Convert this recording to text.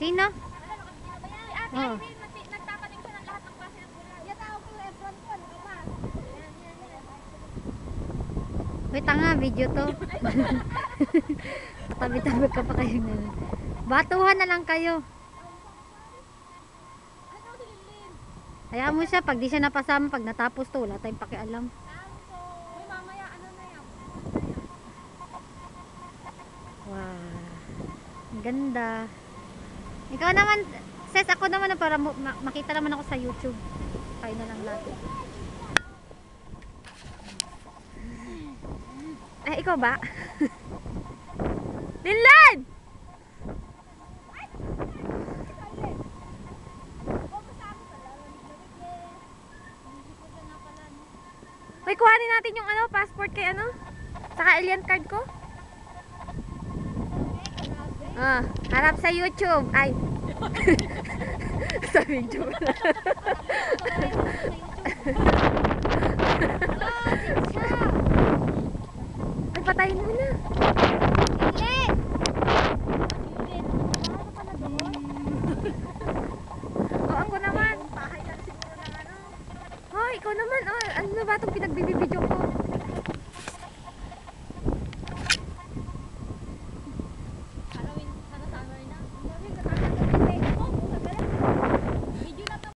Sino? Si Ate Oh. Irene, nagtatanim siya ng lahat ng klase ng gulay. Yan tawag ko Lebron ko, nakama. Yan. Wait, tanga, video to. Tabi-tabi ka pa kayo na. Batuhan na lang kayo. Ano si Lilin? Hayaan mo siya, pag di siya napasama, pag natapos to, wala tayong pakialam. Uy, mamaya, ano na yan? Wow. Ang ganda. Ikaw naman, Ses, ako naman para makita naman ako sa YouTube. Kayo na lang natin. Ay, ikaw ba? Linlan! Hoy, kuhanin natin yung ano, passport kay ano? Saka alien card ko. Ah, harap sa YouTube. Ay. Sa video. Ay, patayin mo na. Oh, ako naman. Oh, ikaw naman. Oh, ano na ba itong pinagbibidyo ko?